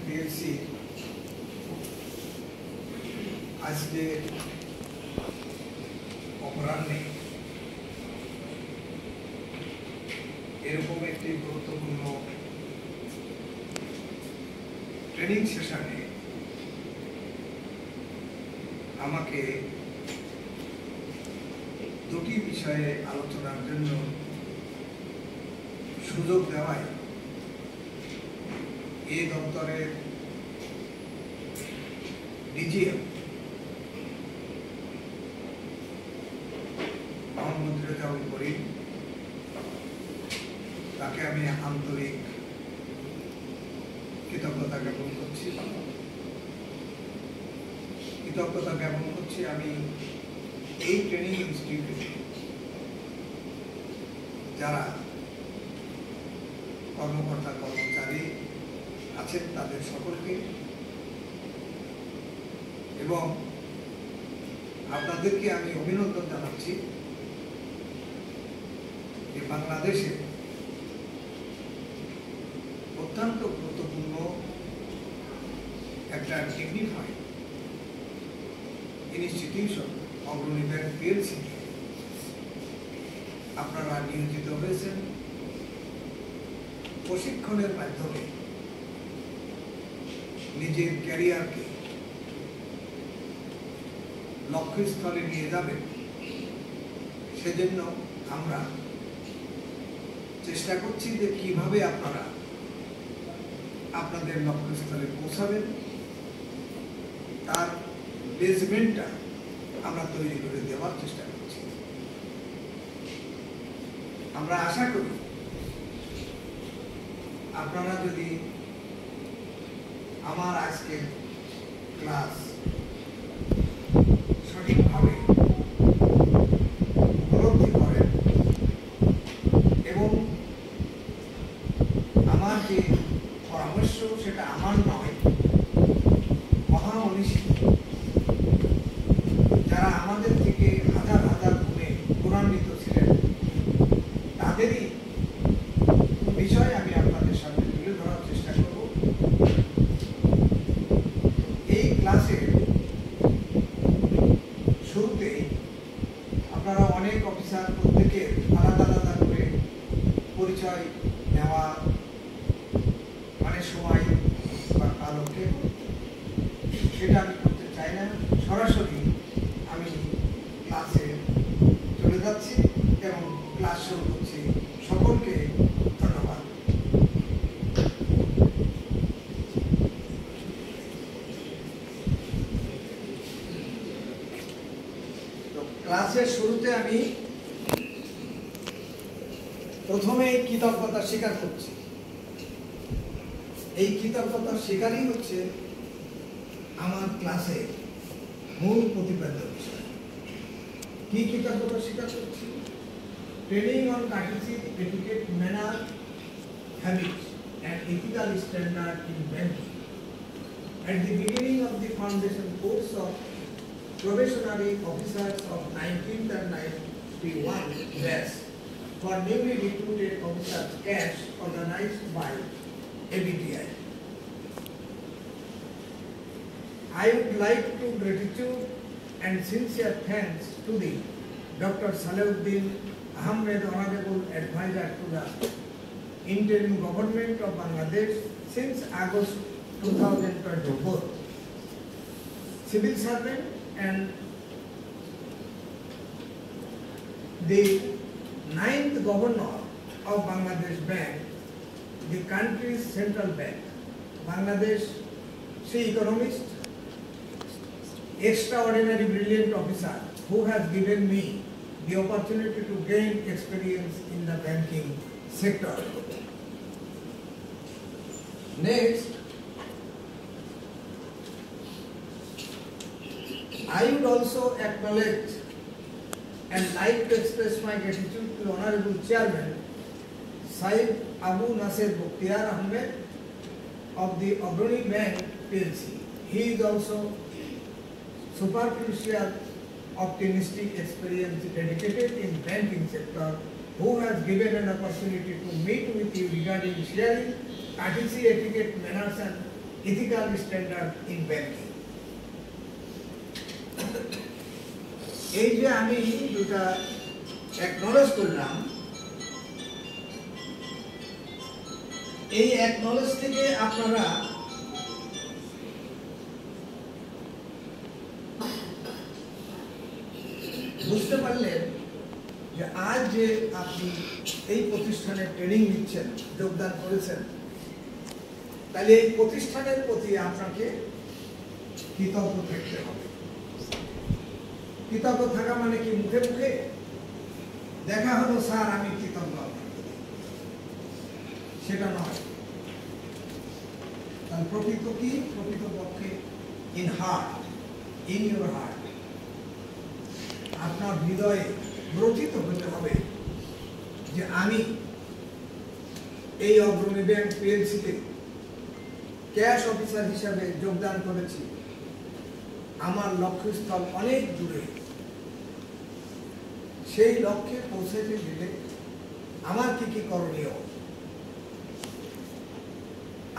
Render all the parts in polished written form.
PLC আজকে অপরাহ্নে এরকম একটি গুরুত্বপূর্ণ ট্রেনিং সেশনে আমাকে দুটি বিষয়ে আলোচনার জন্য সুযোগ দেওয়ায় এই দপ্তরের ডিজিএম মোহাম্মদ রেজাউল করিম তাকে আমি আন্তরিক কৃতজ্ঞতা জ্ঞাপন করছি। আমি এই ট্রেনিং ইনস্টিটিউটে যারা কর্মকর্তা কর্মচারী আছেন তাদের সকলকে এবং আপনাদেরকে আমি অভিনন্দন জানাচ্ছি যে বাংলাদেশে অত্যন্ত গুরুত্বপূর্ণ একটা ডিগনিফাইড ইনস্টিটিউশন অগ্রণী ব্যাংক পিএলসি আপনারা নিয়োজিত হয়েছেন প্রশিক্ষণের মাধ্যমে নিজের ক্যারিয়ারকে লক্ষ্যস্থলে নিয়ে যাবেন। সেজন্য আমরা চেষ্টা করছি যে কিভাবে আপনারা আপনাদের লক্ষ্যস্থলে পৌঁছাবেন তার বেসমেন্টটা আমরা তৈরি করে দেওয়ার চেষ্টা করছি। আমরা আশা করি আপনারা যদি আমার আজকের ক্লাস সঠিকভাবে উপলব্ধি করেন এবং আমার যে পরামর্শ সেটা আমার নয়, মহামনীষী যারা আমাদের থেকে হাজার হাজার গুণে গুণান্বিত ছিলেন তাদেরই বিষয় আমি আপনাদের সামনে তুলে ধরার চেষ্টা করব। এই ক্লাসের শুরুতেই আপনারা অনেক অফিসার প্রত্যেকের আলাদা আলাদা করে পরিচয় নেওয়া মানে সময় বা কালকে সেটা আমি করতে চাই না। সরাসরি আমি ক্লাসে চলে যাচ্ছি এবং ক্লাস শুরু করছি। সকলকে ধন্যবাদ। ক্লাসের শুরুতে আমি প্রথমে কৃতজ্ঞতা স্বীকার করছি। এই কৃতজ্ঞতা স্বীকারই হচ্ছে আমার ক্লাসে মূল প্রতিপাদ্য বিষয়। কি কৃতজ্ঞতা স্বীকার করছি? Training on courtesy, etiquette, manner, habits and ethical standard in banking. At the beginning of the foundation course of probationary officers of 19th and 91 batch for newly recruited officers cash organized by ABTI. I would like to gratitude and sincere thanks to the Dr. Salahuddin Ahmed, Honorable Advisor to the Interim Government of Bangladesh since August 2024. Civil servant and the 9th Governor of Bangladesh Bank, the country's central bank, Bangladesh, sea economist, extraordinary brilliant officer who has given me the opportunity to gain experience in the banking sector. Next, I would also acknowledge and like to express my gratitude to the Honorable Chairman Saib Abu Nasser Bukhtiyar Ahmed of the Agrani Bank PLC. He is also superficial optimistic experience dedicated in banking sector who has given an opportunity to meet with you regarding sharing courtesy, etiquette, manners and ethical standard in banking. এই যে আমি দুটা acknowledge করলাম, এই acknowledge থেকে আপনারা বুঝতে পারলেন যে আজ যে আপনি এই প্রতিষ্ঠানে ট্রেনিং নিচ্ছেন, যোগদান করেছেন, তাহলে এই প্রতিষ্ঠানের প্রতি আপনাকে কৃতজ্ঞ থাকতে হবে। কৃতজ্ঞ থাকা মানে কি মুখে মুখে দেখা হলো স্যার আমি কৃতজ্ঞ, সেটা নয়। তার প্রকৃত কি? প্রকৃতপক্ষে in heart, in your heart, আপনার হৃদয়ে গ্রথিত হতে হবে যে আমি এই অগ্রণী ব্যাংক পিএলসিতে ক্যাশ অফিসার হিসাবে যোগদান করেছি। আমার লক্ষ্যস্থল অনেক দূরে, সেই লক্ষ্যে পৌঁছাতে গেলে আমার কি কি করণীয়?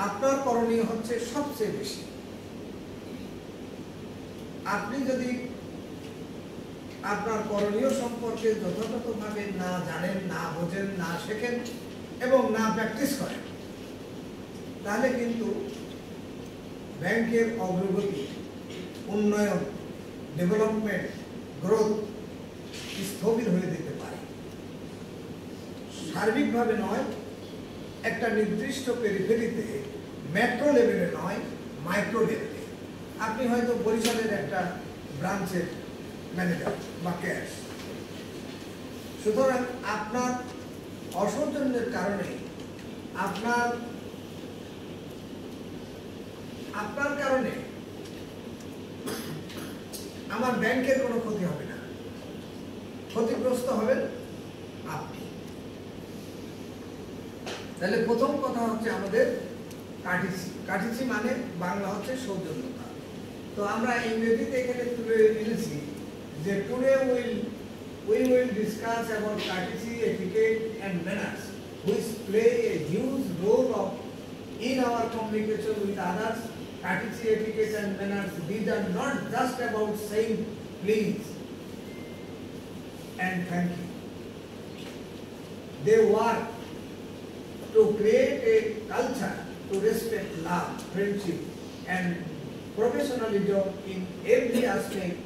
আপনার করণীয় হচ্ছে সবচেয়ে বেশি। আপনি যদি আপনার করণীয় সম্পর্কে যথাযথভাবে না জানেন, না বোঝেন, না শেখেন এবং না প্র্যাকটিস করেন, তাহলে কিন্তু ব্যাংকের অগ্রগতি, উন্নয়ন, ডেভেলপমেন্ট, গ্রোথ স্থবির হয়ে যেতে পারে। সার্বিকভাবে নয়, একটা নির্দিষ্ট পেরিফেরিতে, মেট্রো লেভেলে নয়, মাইক্রো লেভেলে। আপনি হয়তো বরিশালের একটা ব্রাঞ্চের ম্যানেজার বা ক্যাশ, সুতরাং আপনার অসৌজন্যের কারণে আপনার কারণে আমার ব্যাংকের কোনো ক্ষতি হবে না, ক্ষতিগ্রস্ত হবেন আপনি। তাহলে প্রথম কথা হচ্ছে আমাদের কাটিসি। কাটিসি মানে বাংলা হচ্ছে সৌজন্যতা। তো আমরা ইংরেজিতে এখানে তুলে এনেছি যে today we will discuss about courtesy, etiquette and manners which play a huge role in our communication with others. Courtesy, etiquette and manners, these are not just about saying please and thank you. They work to create a culture to respect love, friendship and professionalism in every aspect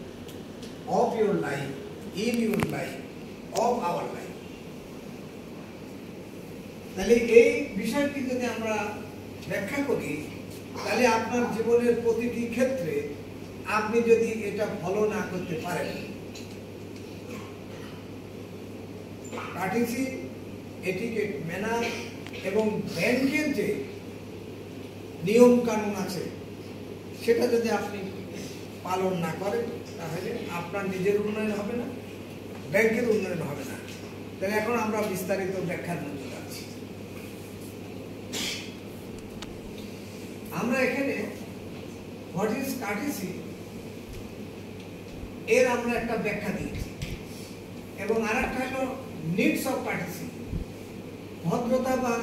of your life, in your life, of our life. তাহলে এই বিষয়টি যদি আমরা ব্যাখ্যা করি, তাহলে আপনার জীবনের প্রতিটি ক্ষেত্রে আপনি যদি এটা ফলো না করতে পারেন, কার্টেসি, এটিকেট, ম্যানার এবং ব্যাংকের যে নিয়ম কানুন আছে সেটা যদি আপনি পালন না করেন, তাহলে আপনার নিজের উন্নয়ন হবে না, ব্যাংকের উন্নয়ন হবে না। তাহলে এখন আমরা বিস্তারিত ব্যাখ্যার মধ্যে যাচ্ছি। আমরা এখানে হোয়াট ইজ কার্টেসি এর আমরা একটা ব্যাখ্যা দিয়েছি এবং আরেকটা হলো নিডস অফ কার্টেসি, ভদ্রতা বা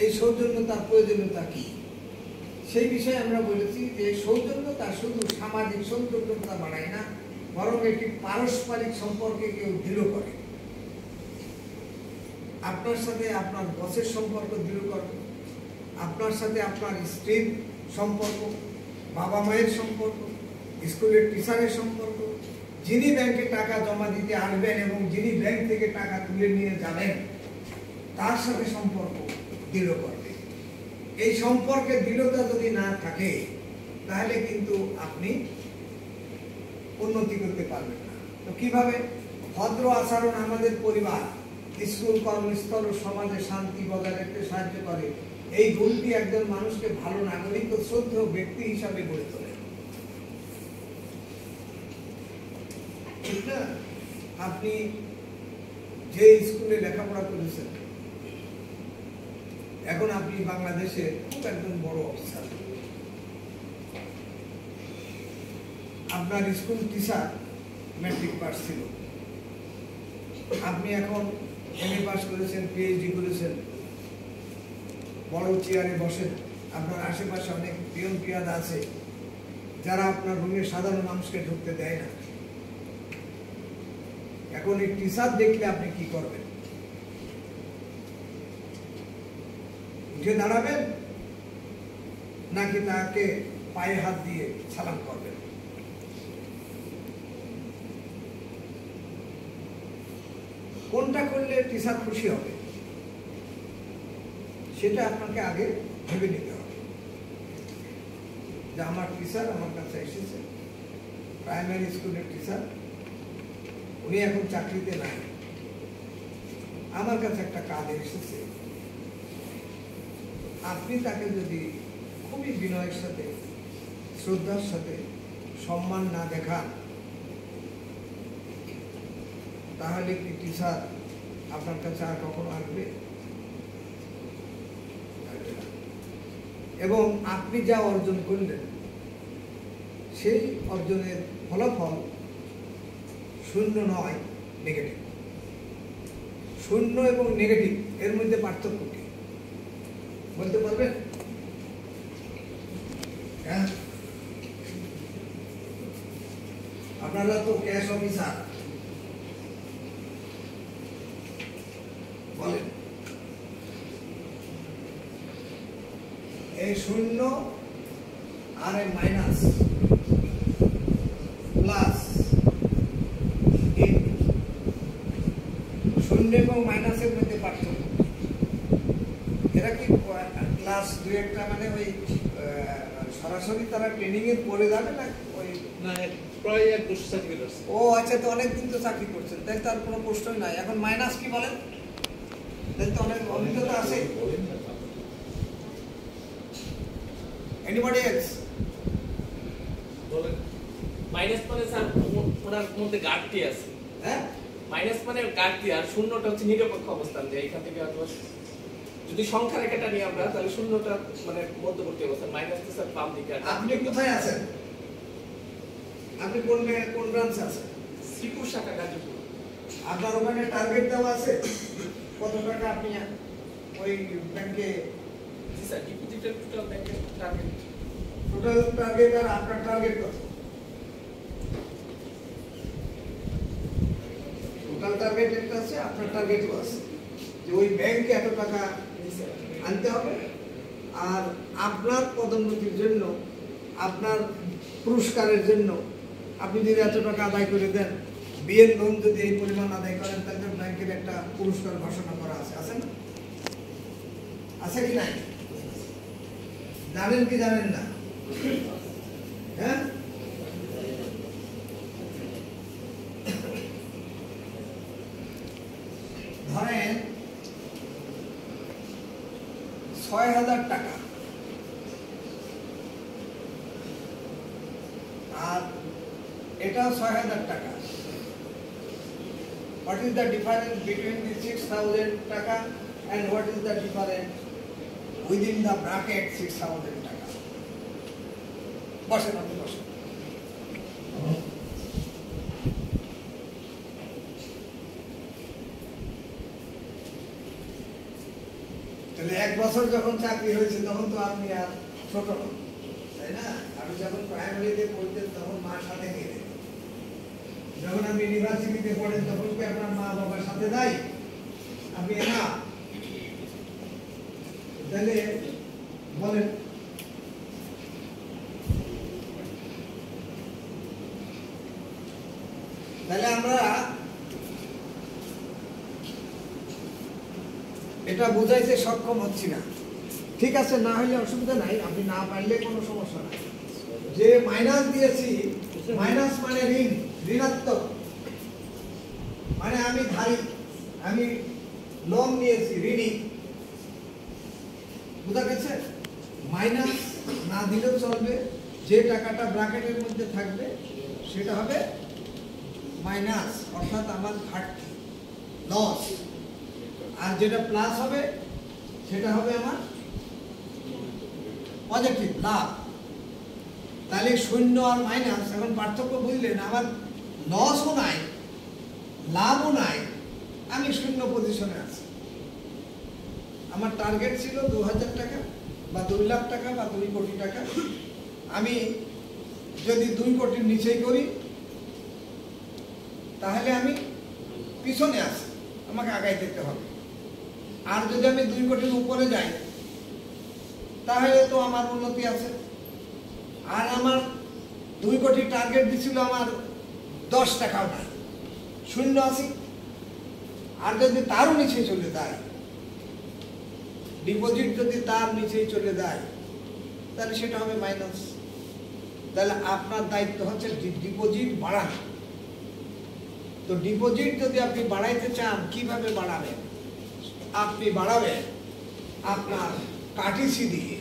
এই সৌজন্যতার প্রয়োজনীয়তা কি, সেই বিষয়ে আমরা বলেছি যে সৌজন্যতা শুধু সামাজিক সৌজন্যতা বাড়ায় না, বরং এটি পারস্পরিক সম্পর্কে কেউ দৃঢ় করে। আপনার সাথে আপনার বসের সম্পর্ক দৃঢ় করে, আপনার সাথে আপনার স্ত্রীর সম্পর্ক, বাবা মায়ের সম্পর্ক, স্কুলের টিচারের সম্পর্ক, যিনি ব্যাংকে টাকা জমা দিতে আসবেন এবং যিনি ব্যাংক থেকে টাকা তুলে নিয়ে যাবেন তার সাথে সম্পর্ক দৃঢ় করবে। এই সম্পর্কে দৃঢ়তা যদি না থাকে তাহলে কিন্তু আপনি উন্নতি করতে পারবেন না। তো কিভাবে? ভদ্র আচরণ আমাদের পরিবার, স্কুল, কর্মস্থল ও সমাজে শান্তি বজায় রাখতে সাহায্য করে। এই গুণটি একজন মানুষকে ভালো নাগরিক ও শ্রদ্ধেয় ব্যক্তি হিসাবে গড়ে তোলে। ঠিক না? আপনি যে স্কুলে লেখাপড়া করেছেন, এখন আপনি বাংলাদেশে খুব একজন বড় অফিসার, আপনার স্কুল টিচার ম্যাট্রিক পাস ছিল, আপনি এখন এমএ পাস করেছেন, পিএইচডি করেছেন, বড় চেয়ারে বসেন, আপনার আশেপাশে অনেক পিয়ন পিয়াদা আছে যারা আপনার রুমে সাধারণ মানুষকে ঢুকতে দেয় না। এখন এই টিচার দেখলে আপনি কি করবেন? উঠে দাঁড়াবেন নাকি তাকে পায়ে হাত দিয়ে সালাম করবেন? কোনটা করলে টিচার খুশি হবে সেটা আপনাকে আগে ভেবে নিতে হবে। যে আমার টিচার আমার কাছে এসেছে, প্রাইমারি স্কুলের টিচার, উনি এখন চাকরিতে নাই, আমার কাছে একটা কাজে এসেছে। আপনি তাকে যদি খুবই বিনয়ের সাথে, শ্রদ্ধার সাথে সম্মান না দেখান, তাহলে কি টিচার আপনার কাছে আর কখনো আসবে? এবং আপনি যা অর্জন করলেন সেই অর্জনের ফলাফল শূন্য নয়, নেগেটিভ। শূন্য এবং নেগেটিভ এর মধ্যে পার্থক্য কি বলতে পারবেন? হ্যাঁ, আপনারা তো ক্যাশ অফিসার, বলেন এই শূন্য আর এই মাইনাস প্লাস শূন্য এবং মাইনাসের মধ্যে পার্থক্য। এরা কি ক্লাস 2-1টা মানে ওই সরাসরি তারা ট্রেনিং এর পরে যাবে না? ওই না, প্রায় 1 বছর চাকরি করছে। ও আচ্ছা, তো অনেকদিন তো চাকরি করছেন, তাই তার কোনো প্রশ্নই নাই। এখন মাইনাস কি বলেন? তাই তো অনেক অভিজ্ঞতা আছে। এনিবডি এলস বলেন। মাইনাস মানে স্যার ওনার মধ্যে ঘাটতি আছে। হ্যাঁ, মাইনাস মানে ঘাটতি, আর শূন্যটা হচ্ছে নিরপেক্ষ অবস্থান। যে এখান থেকে যদি সংখ্যা রেখাটা নিয়ে আমরা, তাহলে শূন্যটা মানে মধ্যবর্তী অবস্থান, মাইনাস তো স্যার বাম দিকে। আপনি কোথায় আছেন? আপনি কোন ব্রাঞ্চে আছেন? শ্রীপুর শাখা গাজীপুর। আপনার ওখানে টার্গেট দেওয়া আছে কত টাকা আপনি ওই ব্যাংকে? জি স্যার, ডিপোজিটের টোটাল ব্যাংকের টার্গেট। টোটাল টার্গেট আর আপনার টার্গেট কত? টোটাল টার্গেট একটা আছে, আপনার টার্গেটও আছে যে ওই ব্যাংকে এত টাকা আনতে হবে। আর আপনার পদোন্নতির জন্য, আপনার পুরস্কারের জন্য আপনি যদি এত টাকা আদায় করে দেন, বিয়ের লোন যদি এই পরিমাণ আদায় করেন, তাহলে ব্যাংকের একটা পুরস্কার ঘোষণা করা আছে, আছে না? আছে কি নাই? জানেন কি জানেন না? হ্যাঁ, ধরেন ৬,০০০ টাকা আর এটাও ৬,০০০ টাকা। What is the difference between the 6,000 টাকা and what is the difference within the bracket 6,000 টাকা? বসেন, আপনি বসেন। তাহলে 1 বছর যখন চাকরি হয়েছে তখন তো আপনি আর ছোট নন, তাই না? আপনি যখন প্রাইমারিতে পড়তেন তখন মার সাথে নিয়ে যেতেন। যখন আপনি ইউনিভার্সিটিতে পড়েন তখন কি আপনার মা বাবার সাথে নাই? আপনি না, তাহলে বলেন তাহলে আমরা এটা বুঝাইতে সক্ষম হচ্ছি না। ঠিক আছে, না হলে অসুবিধা নাই, আপনি না পারলে কোনো সমস্যা নাই। যে মাইনাস দিয়েছি, মাইনাস মানে ঋণ, ঋণাত্মক মানে আমি ধারী, আমি লোন নিয়েছি, ঋণী। বুঝা গেছে? মাইনাস না দিলেও চলবে, যে টাকাটা ব্র্যাকেটের মধ্যে থাকবে সেটা হবে মাইনাস, অর্থাৎ আমার ঘাটতি, লস। আর যেটা প্লাস হবে সেটা হবে আমার পজিটিভ, লাভ। তাহলে শূন্য আর মাইনাস, এখন পার্থক্য বুঝলেন? আমার লসও নাই, লাভও নাই, আমি শূন্য পজিশনে আছি। আমার টার্গেট ছিল ২,০০০ টাকা, বা 2 লাখ টাকা বা 2 কোটি টাকা, আমি যদি 2 কোটির নিচেই করি তাহলে আমি পিছনে আছি, আমাকে আগায় যেতে হবে। আর যদি আমি 2 কোটির উপরে যাই তাহলে তো আমার উন্নতি আছে। আর আমার 2 কোটি টার্গেট দিছিল, আমার 10 টাকাও নাই, শূন্য আছি। আর যদি তারও নিচে চলে যায়, ডিপোজিট যদি তার নিচেই চলে যায়, তাহলে সেটা হবে মাইনাস। তাহলে আপনার দায়িত্ব হচ্ছে ডিপোজিট বাড়ানো। তো ডিপোজিট যদি আপনি বাড়াইতে চান, কিভাবে বাড়াবেন? আপনি বাড়াবেন আপনার কাটিসি দিয়ে,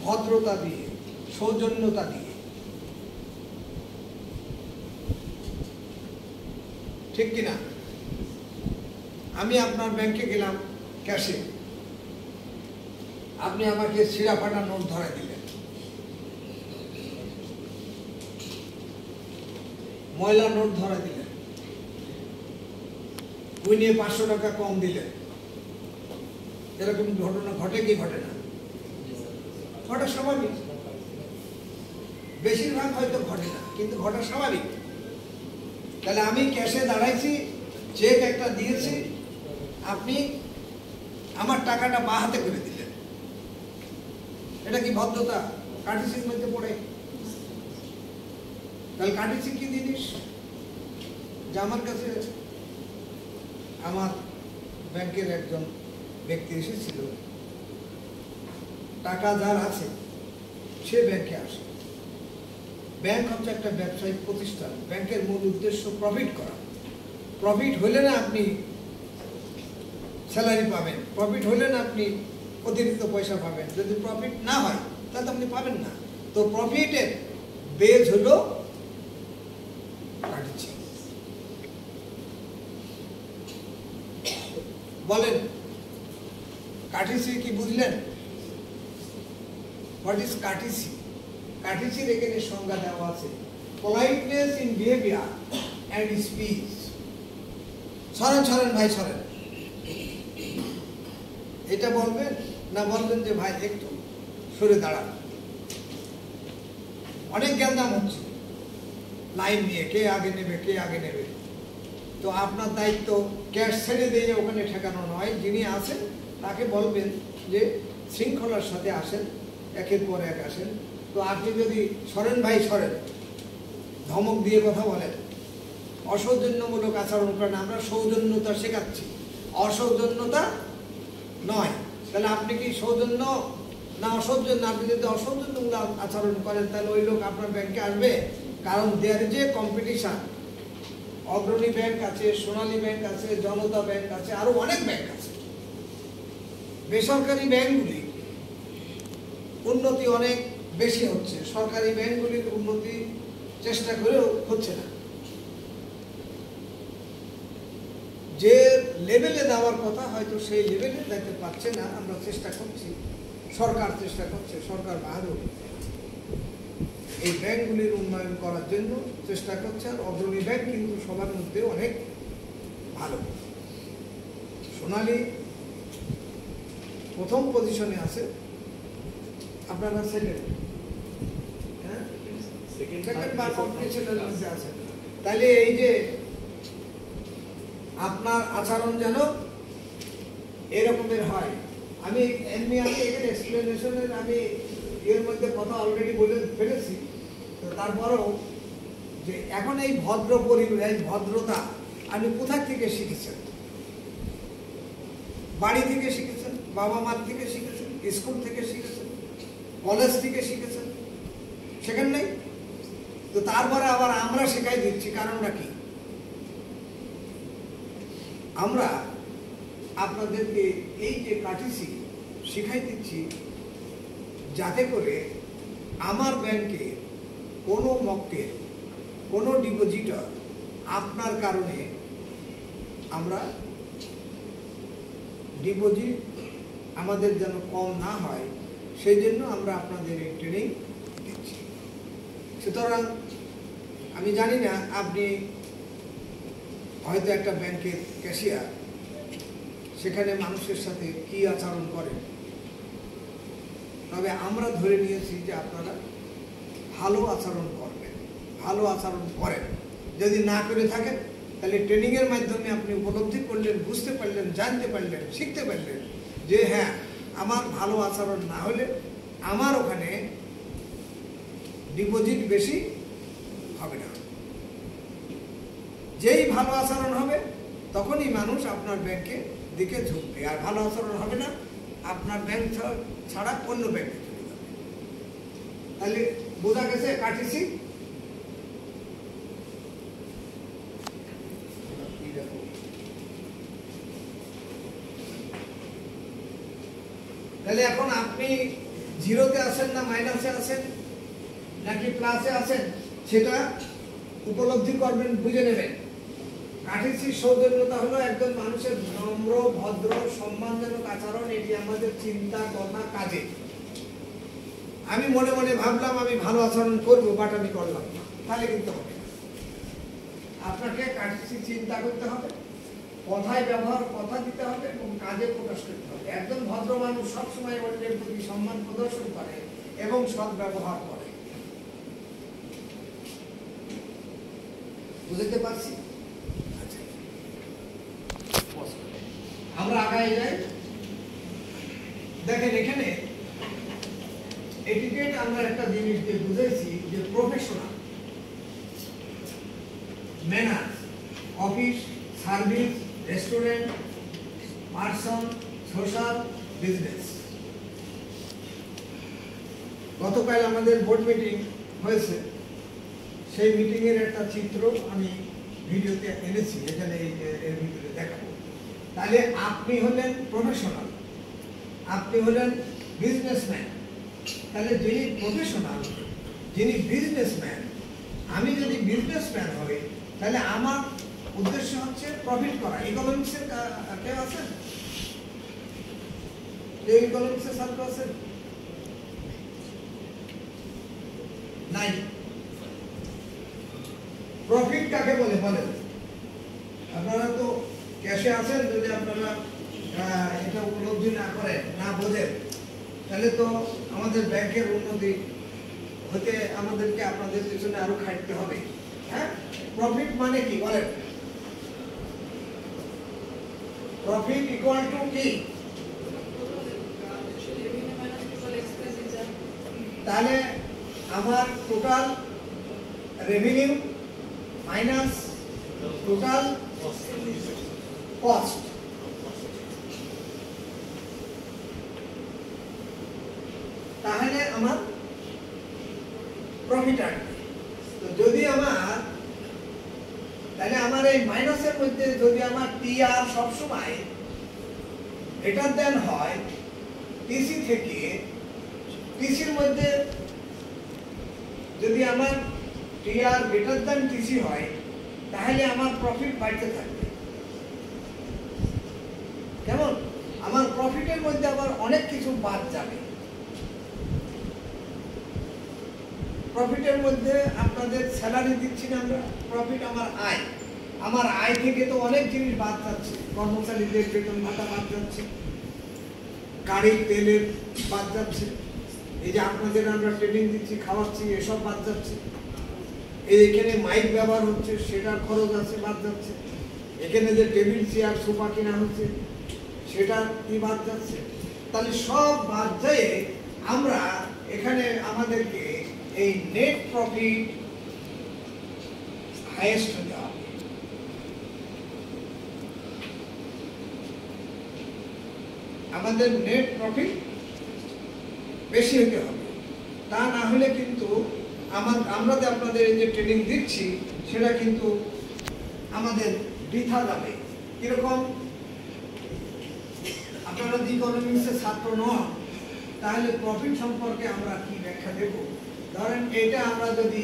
ভদ্রতা দিয়ে, সৌজন্যতা দিয়ে। ঠিক কিনা? আমি আপনার ব্যাংকে গেলাম ক্যাশে, আপনি আমাকে ছিঁড়া ফাটা নোট ধরাই দিলেন, ময়লা নোট ধরাই দিলেন, ওই নিয়ে 500 টাকা কম দিলেন। এরকম ঘটনা ঘটে কি ঘটে না? ঘটা স্বাভাবিক। বেশিরভাগ হয়তো ঘটে না, কিন্তু ঘটা স্বাভাবিক। তাহলে আমি ক্যাশে দাঁড়াইছি, চেক একটা দিয়েছি, আপনি আমার টাকাটা বাঁ হাতে করে দিলেন। এটা কি ভদ্রতা? কাটিসির মধ্যে পড়ে? তাহলে কাটিসি কি জিনিস? যে আমার কাছে আমার ব্যাংকের একজন ব্যক্তি এসেছিল, টাকা যার আছে সে ব্যাংকে আসে। ব্যাংক হচ্ছে একটা ব্যবসায়িক প্রতিষ্ঠান, ব্যাংকের মূল উদ্দেশ্য প্রফিট করা। প্রফিট হলে না আপনি স্যালারি পাবেন, প্রফিট হলে না আপনি অতিরিক্ত পয়সা পাবেন। যদি প্রফিট না হয় তাহলে আপনি পাবেন না। তো প্রফিটের বেজ হলো কাটিসি। বলেন কাটিসি কি বুঝলেন? What is কাটিসি? কাটিসির এখানে সংজ্ঞা দেওয়া আছে, politeness in behaviour and speech. সরেন সরেন ভাই সরেন। এটা বলবেন না বলবেন যে ভাই একটু সরে দাঁড়ান? অনেক জ্ঞানদাম হচ্ছে লাইন নিয়ে, কে আগে নেবে কে আগে নেবে। তো আপনার দায়িত্ব ক্যাশ ছেড়ে দিয়ে ওখানে ঠেকানো নয়। যিনি আসেন তাকে বলবেন যে শৃঙ্খলার সাথে আসেন, একের পর এক আসেন। তো আপনি যদি সরেন ভাই সরেন ধমক দিয়ে কথা বলেন, অসৌজন্যমূলক আচরণ করেন, আমরা সৌজন্যতা শেখাচ্ছি, অসৌজন্যতা নয়। তাহলে আপনি কি সৌজন্য না অসৌজন্য? আপনি যদি অসৌজন্যমূলক আচরণ করেন তাহলে ওই লোক আপনার ব্যাংকে আসবে। কারণ দেয়ার যে কম্পিটিশন, অগ্রণী ব্যাংক আছে, সোনালী ব্যাংক আছে, জনতা ব্যাংক আছে, আরো অনেক ব্যাংক আছে। বেসরকারি ব্যাংকগুলি উন্নতি অনেক বেশি হচ্ছে, সরকারি ব্যাংকগুলির উন্নতি চেষ্টা করেও হচ্ছে না। যে লেভেলে দেওয়ার কথা হয়তো সেই লেভেলে দেখতে পাচ্ছে না। আমরা চেষ্টা করছি, সরকার চেষ্টা করছে, সরকার বাহাদুর এই ব্যাংকগুলির উন্নয়ন করার জন্য চেষ্টা করছে। আর অগ্রণী ব্যাংক কিন্তু সবার মধ্যে অনেক ভালো। সোনালী প্রথম পজিশনে আছে, আপনারা সেকেন্ড, হ্যাঁ সেকেন্ড বা কম্পিটিশনের মধ্যে আছে। তাহলে এই যে আপনার আচরণ যেন এরকমের হয়। আমি এমনি এখানে এক্সপ্লেনেশনের আমি এর মধ্যে কথা অলরেডি বলে ফেলেছি। তো তারপরেও যে এখন এই ভদ্র পরিবেশ, এই ভদ্রতা আপনি কোথা থেকে শিখেছেন? বাড়ি থেকে শিখেছেন, বাবা মার থেকে শিখেছেন, স্কুল থেকে শিখেছেন, কলেজ থেকে শিখেছেন? শেখেন নাই? তো তারপরে আবার আমরা শেখাই দিচ্ছি, কারণটা কি? আমরা আপনাদেরকে এই যে কাটিসি শিখাই দিচ্ছি যাতে করে আমার ব্যাংকে কোনো মক্কেল, কোনো ডিপোজিটর আপনার কারণে আমরা ডিপোজিট আমাদের যেন কম না হয়, সেই জন্য আমরা আপনাদের এই ট্রেনিং দিচ্ছি। সুতরাং আমি জানি না আপনি হয়তো একটা ব্যাংকের ক্যাশিয়ার, সেখানে মানুষের সাথে কি আচরণ করেন। তবে আমরা ধরে নিয়েছি যে আপনারা ভালো আচরণ করবেন, ভালো আচরণ করেন। যদি না করে থাকেন তাহলে ট্রেনিংয়ের মাধ্যমে আপনি উপলব্ধি করলেন, বুঝতে পারলেন, জানতে পারলেন, শিখতে পারলেন যে হ্যাঁ, আমার ভালো আচরণ না হলে আমার ওখানে ডিপোজিট বেশি হবে না। যেই ভালো আচরণ হবে তখনই মানুষ আপনার ব্যাংকে দিকে ঝুঁকবে, আর ভালো আচরণ হবে না, আপনার ব্যাংক ছাড়া অন্য ব্যাংকে চলে যাবে। তাহলে বোঝা গেছে কাটিছি। তাহলে এখন আপনি জিরোতে আছেন না মাইনাসে আছেন নাকি প্লাসে আছেন সেটা উপলব্ধি করবেন, বুঝে নেবেন। কাঠিসির সৌজন্যতা হলো একজন মানুষের নম্র, ভদ্র, সম্মানজনক আচরণ। এটি আমাদের চিন্তা, কথা, কাজে। আমি মনে মনে ভাবলাম আমি ভালো আচরণ করবো, বাট আমি করলাম না, তাহলে কিন্তু হবে না। আপনাকে কাঠিসি চিন্তা করতে হবে, কথায় ব্যবহার, কথা দিতে হবে এবং কাজে প্রকাশ করতে হবে। একজন ভদ্র মানুষ সবসময় অন্যের প্রতি সম্মান প্রদর্শন করে এবং সৎ ব্যবহার করে। বুঝতে পারছি? আচ্ছা, আমরা আগায় যাই। দেখেন এখানে এটিকেট আমরা একটা জিনিস দিয়ে বুঝেছি যে professional, manner, office, service, restaurant, person, social, business. গতকাল আমাদের বোর্ড মিটিং হয়েছে, সেই মিটিং এর একটা চিত্র আমি ভিডিওতে এনেছি, এখানে এর ভিতরে দেখাবো। তাহলে আপনি হলেন প্রফেশনাল, আপনি হলেন বিজনেসম্যান। তাহলে যিনি প্রফেশনাল, যিনি বিজনেসম্যান, আমি যদি বিজনেসম্যান হই তাহলে আমার উদ্দেশ্য হচ্ছে প্রফিট করা। ইকোনমিক্সের কেউ আছেন? ইকোনমিক্সের ছাত্র আছেন? নাই। প্রফিট কাকে বলে বলেন? আপনারা তো ক্যাশে আছেন, যদি আপনারা এটা উপলব্ধি না করেন, না বোঝেন, তাহলে তো আমাদের ব্যাংকের উন্নতি হতে আমাদেরকে আপনাদের পিছনে আরো খাটতে হবে। হ্যাঁ, প্রফিট মানে কি বলেন? প্রফিট ইকুয়াল টু কি? তাহলে আমার total revenue minus total cost. তাহলে আমার প্রফিট আসবে। তো যদি আমার, তাহলে আমার এই মাইনাসের মধ্যে যদি আমার টিআর সবসময় গ্রেটার দেন হয় টিসি থেকে, টিসির মধ্যে যদি আমার টিআর গ্রেটার দেন টিসি হয়, তাহলে আমার প্রফিট বাড়তে থাকবে। কেমন? আমার প্রফিটের মধ্যে আবার অনেক কিছু বাদ যাবে। প্রফিটের মধ্যে আপনাদের স্যালারি দিচ্ছি না আমরা, প্রফিট আমার আয়। আমার আয় থেকে তো অনেক জিনিস বাদ যাচ্ছে, কর্মচারীদের বেতন ভাতা বাদ যাচ্ছে, গাড়ির তেলের বাদ যাচ্ছে, এই যে আপনাদের আমরা ট্রেনিং দিচ্ছি, খাওয়াচ্ছি, এসব বাদ যাচ্ছে। এখানে মাইক ব্যবহার হচ্ছে, সেটার খরচ আছে, বাদ যাচ্ছে। এখানে যে টেবিল চেয়ার সোফা কেনা হচ্ছে, সেটা কি বাদ যাচ্ছে। তাহলে সব বাদ যায় আমরা এখানে আমাদেরকে এই নেট প্রফিট হাইয়েস্ট হতে হবে। আমাদের নেট প্রফিট বেশি হতে হবে। তা না হলে কিন্তু আমরা যে আপনাদের এই যে ট্রেনিং দিচ্ছি সেটা কিন্তু আমাদের বৃথা যাবে। কিরকম? আপনারা যদি ইকোনমিক্সের ছাত্র নন তাহলে প্রফিট সম্পর্কে আমরা কি ব্যাখ্যা দেব? ধরেন এটা আমরা যদি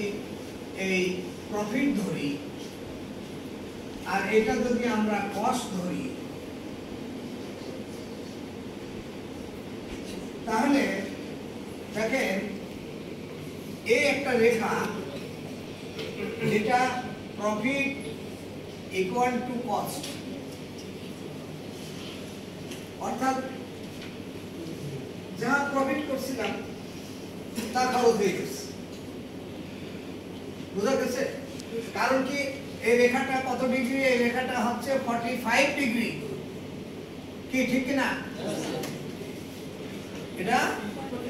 এই প্রফিট ধরি আর এটা যদি আমরা কস্ট ধরি, তাহলে দেখেন এই একটা রেখা যেটা প্রফিট ইকুয়াল টু কস্ট, অর্থাৎ যা প্রফিট করছিলাম তা খরচ হয়ে গেছে। বুঝা গেছে? কারণ কি এই রেখাটা কত ডিগ্রি? এই রেখাটা হচ্ছে 45 ডিগ্রি। কি ঠিক কিনা? এটা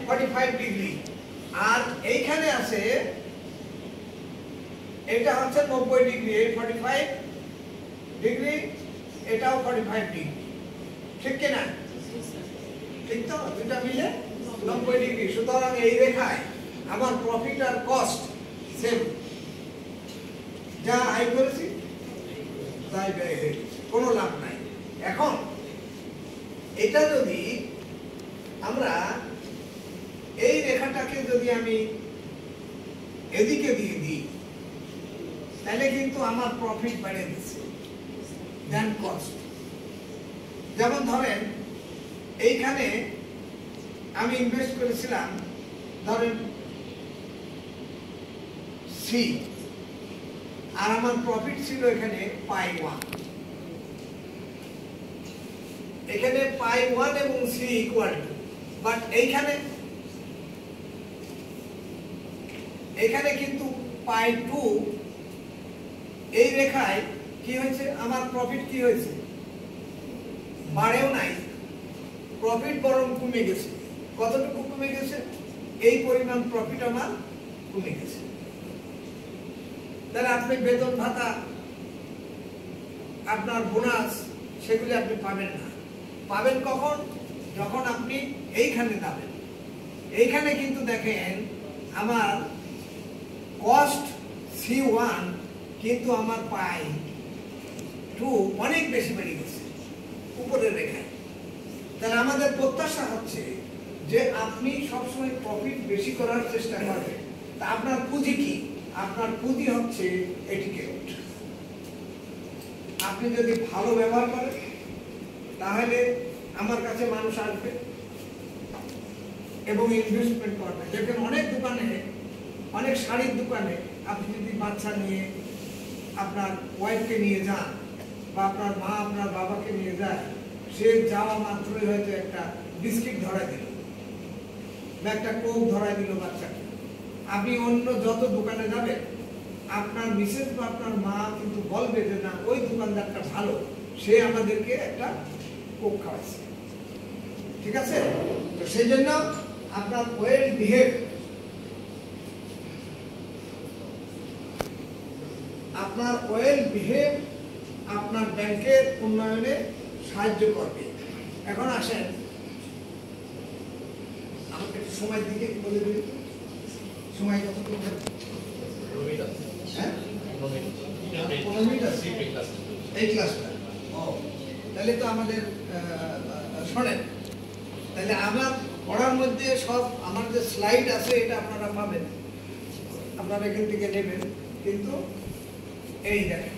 45 ডিগ্রি। আর এইখানে আছে এটা হচ্ছে 90 ডিগ্রি। এই 45 ডিগ্রি, এটাও 45 ডিগ্রি। ঠিক কিনা? ঠিক তো? দুটা মিলে 90 ডিগ্রি। সুতরাং এই রেখায় আমার প্রফিট আর কস্ট সেম। যা আয় করেছি তাই ব্যয় হয়ে গেছে, কোনো লাভ নাই। এখন এটা যদি আমরা এই রেখাটাকে যদি আমি এদিকে দিয়ে দিই তাহলে কিন্তু আমার প্রফিট বেড়ে গেছে দেন কস্ট। যেমন ধরেন এইখানে আমি ইনভেস্ট করেছিলাম ধরেন সি, আর আমার প্রফিট ছিল এখানে পাই 1। এখানে পাই 1 এবং সি ইকুয়াল টু, বাট এইখানে কিন্তু পাই 2। এই রেখায় কি হয়েছে? আমার প্রফিট কি হয়েছে? বাড়েও নাই, প্রফিট বরং কমে গেছে। কতটুকু কমে গেছে? এই পরিমাণ প্রফিট আমার কমে গেছে। তাহলে আপনি বেতন ভাতা, আপনার বোনাস, সেগুলি আপনি পাবেন না। পাবেন কখন? যখন আপনি এইখানে যাবেন। এইখানে কিন্তু দেখেন আমার কস্ট C1 কিন্তু আমার পাই 2 অনেক বেশি বেড়ে গেছে উপরের রেখায়। তাহলে আমাদের প্রত্যাশা হচ্ছে যে আপনি সবসময় প্রফিট বেশি করার চেষ্টা করবেন। তা আপনার পুঁজি কি? আপনার পুঁজি হচ্ছে এটিকেট। আপনি যদি ভালো ব্যবহার করেন তাহলে আমার কাছে মানুষ আসবে এবং ইনভেস্টমেন্ট করবে। দেখবেন অনেক দোকানে, অনেক শাড়ির দোকানে আপনি যদি বাচ্চা নিয়ে আপনার ওয়াইফকে নিয়ে যান বা আপনার মা আপনার বাবাকে নিয়ে যায়, সে যাওয়া মাত্রই হয়তো একটা বিস্কিট ধরাই দিল বা একটা কোক ধরাই দিল বাচ্চাকে। আপনি অন্য যত দোকানে যাবেন আপনার মিসেস বা আপনার মা কিন্তু বলবে যে না, ওই দোকানদারটা ভালো, সে আমাদেরকে একটা কোক খাওয়াচ্ছে। ঠিক আছে? তো সেই জন্য আপনার ওয়েল বিহেভ, আপনার ওয়েল বিহেভ আপনার ব্যাংকের উন্নয়নে সাহায্য করবে। এখন আসেন আমাকে একটু সময় দিকে বলে দিন, সময় কতটুকু? হ্যাঁ, 15 মিনিট আছে এই ক্লাসটা। ও, তাহলে তো আমাদের শোনেন, তাহলে আমার পড়ার মধ্যে সব আমার যে স্লাইড আছে এটা আপনারা পাবেন, আপনারা এখান থেকে নেবেন। কিন্তু এই দেখেন,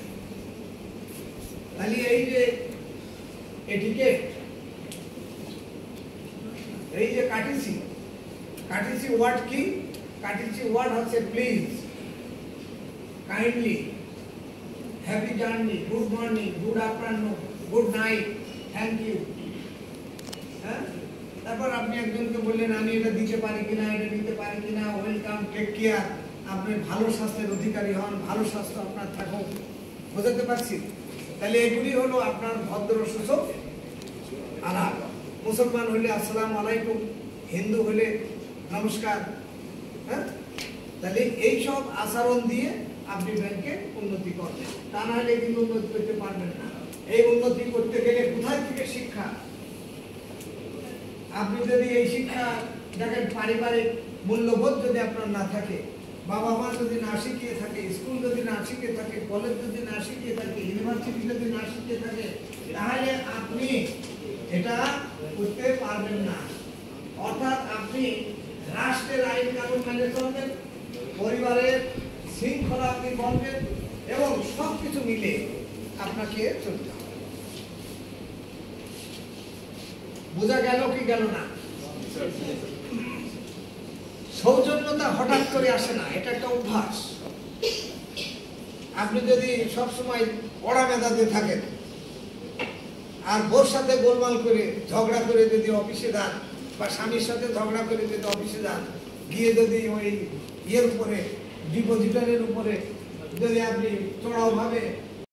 তাহলে এই যে এটিকেট, এই যে কাটিছি ওয়ার্ড কি? কাটিছি ওয়ার্ড হচ্ছে please, kindly, happy journey, good morning, good afternoon, good night, thank you. হ্যাঁ, তারপর আপনি একজনকে বললেন আমি এটা দিতে পারি কিনা, এটা দিতে পারি কিনা, ওয়েলকাম, টেক কেয়ার, আপনি ভালো স্বাস্থ্যের অধিকারী হন, ভালো স্বাস্থ্য আপনার থাকুক। বোঝাতে পারছি? তাহলে এগুলি হলো আপনার ভদ্র সূচক আলাপ। মুসলমান হলে আসসালামু আলাইকুম, হিন্দু হলে নমস্কার। হ্যাঁ, তাহলে এইসব আচরণ দিয়ে আপনি ব্যাংকে উন্নতি করবেন, তা না হলে কিন্তু উন্নতি করতে পারবেন না। এই উন্নতি করতে গেলে কোথায় থেকে শিক্ষা? আপনি যদি এই শিক্ষা দেখেন, পারিবারিক মূল্যবোধ যদি আপনার না থাকে, বাবা মা যদি না শিখিয়ে থাকে, স্কুল যদি না শিখিয়ে থাকে, কলেজ যদি না শিখিয়ে থাকে, ইউনিভার্সিটি যদি না শিখিয়ে থাকে, তাহলে আপনি এটা করতে পারবেন না। অর্থাৎ আপনি রাষ্ট্রের আইন কানুন মেনে চলবেন, পরিবারের শৃঙ্খলা আপনি বলবেন, এবং সবকিছু মিলে আপনাকে চলতে হবে। বোঝা গেল কি গেল না? সৌজন্যতা হঠাৎ করে আসে না, এটা একটা অভ্যাস। আপনি যদি সবসময় পড়া মেধাতে থাকেন আর বোর সাথে গোলমাল করে ঝগড়া করে যদি অফিসে যান, বা স্বামীর সাথে ঝগড়া করে যদি অফিসে যান, গিয়ে যদি ওই ইয়ের উপরে ডিপোজিটরের উপরে যদি আপনি চড়াও ভাবে